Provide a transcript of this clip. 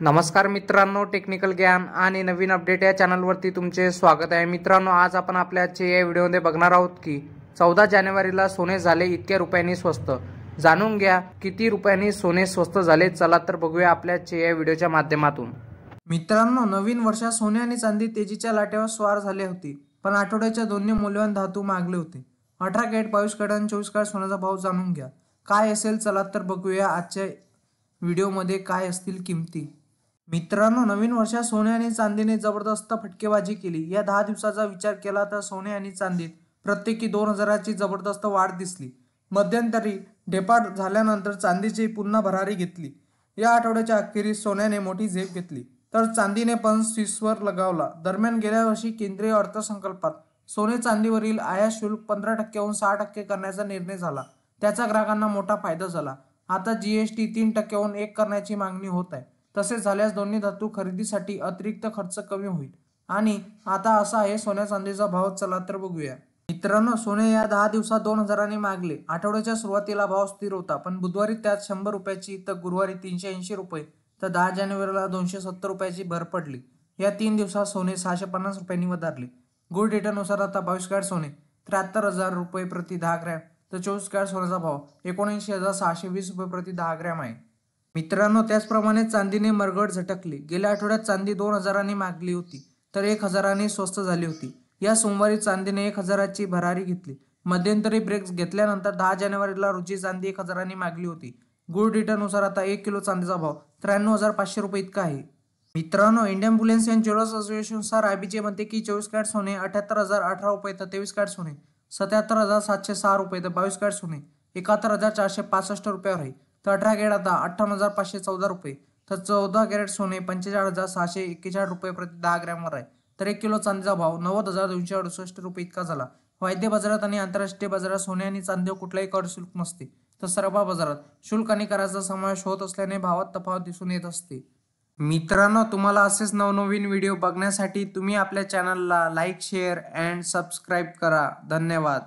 नमस्कार मित्रांनो, टेक्निकल ज्ञान आणि नवीन अपडेट या चॅनलवरती तुमचे स्वागत आहे। मित्रांनो, आज आपण आपल्या आजच्या या व्हिडिओमध्ये बघणार आहोत की 14 जानेवारीला सोने झाले इतक्या रुपयांनी स्वस्त। जाणून घ्या किती रुपयांनी सोने स्वस्त झाले। चला तर बघूया आपल्या आजच्या या व्हिडिओच्या माध्यमातून। मित्रांनो, नवीन वर्षात सोने आणि चांदी तेजीच्या लाटेवर स्वार झाले होते, पण आठवड्याच्या दोन्ही मौल्यवान धातू मागले होते। 18 कॅरेट, 22 कॅरेट आणि 24 कॅरेट सोन्याचा भाव जाणून घ्या काय असेल। चला तर बघूया आजच्या व्हिडिओमध्ये काय असतील किमती। मित्रांनो, नवीन वर्षात सोने आणि चांदीने जबरदस्त फटकेबाजी केली। या 10 दिवसाचा विचार केला तर सोने आणि चांदीत प्रत्येकी 2000ची जबरदस्त वाढ दिसली। मध्यंतरी ढेपाट झाल्यानंतर चांदीची पुन्हा भरारी घेतली। या आठवड्याच्या अखेरीस सोन्याने मोठी झेप घेतली तर चांदीने पण शीर्षवर लगावला। दरम्यान गेल्या वर्षी केंद्रीय अर्थसंकल्पात सोने चांदीवरील आयात शुल्क 15%हून 6% करण्याचा निर्णय झाला। त्याचा ग्राहकांना मोठा फायदा झाला। आता जीएसटी 3%हून 1 करण्याची मागणी होत आहे। तसे झाल्यास दोन्ही धातू खरेदीसाठी अतिरिक्त खर्च कमी होईल। आणि आता असा आहे सोन्या चांदीचा भाव। चला तर बघूया। मित्रांनो, सोने या 10 दिवसात 2000नी मागले। आठवड्याच्या सुरुवातीला भाव स्थिर होता, पण बुधवारी त्यात 100 रुपयाची तर गुरुवारी 380 रुपये तर 10 जानेवारीला 270 रुपयाची भर पडली। या 3 दिवसात सोने 650 रुपयांनी वधारले। गोल्ड रेटनुसार आता 22 कॅरेट सोने 73,000 रुपये प्रति 10 ग्रॅम तर 24 कॅरेट सोन्याचा भाव 79,620 रुपये प्रति 10 ग्रॅम आहे। मित्रांनो, त्याचप्रमाणे चांदीने मरगळ झटकली। गेल्या आठवड्यात चांदी 2000नी मागली होती तर 1000नी स्वस्त झाली होती। या सोमवारी चांदीने 1000ची भरारी घेतली। मध्यंतरी ब्रेक घेतल्यानंतर 10 जानेवारीला रोजी चांदी 1000नी मागली होती। गोल्ड रेटनुसार आता 1 किलो चांदीचा भाव 93,500 रुपये इतका आहे। मित्रांनो, इंडियन बुलियन अँड ज्वेलर्स असोसिएशननुसार आयबीचे म्हणते की 24 कॅरेट सोने 78,018 रुपये तर 23 कॅरेट सोने 77,706 रुपये तर 22 कॅरेट सोने 71,465 रुपयावर आहे। तर 18 कॅरेट आता 58,514 रुपये तर 14 कॅरेट सोने 45,641 रुपये प्रति 10 ग्रॅमवर आहे। तर 1 किलो चांदीचा भाव 90,268 रुपये इतका झाला। वायदे बाजारात आणि आंतरराष्ट्रीय बाजारात सोने आणि चांदीवर कुठलाही कर शुल्क नसते, तर सर्व बाजारात शुल्क आणि कराचा समावेश होत असल्याने भावात तफावत दिसून येत असते। मित्रांनो, तुम्हाला असेच नवनवीन व्हिडिओ बघण्यासाठी तुम्ही आपल्या चॅनलला लाईक, शेअर अँड सबस्क्राईब करा। धन्यवाद।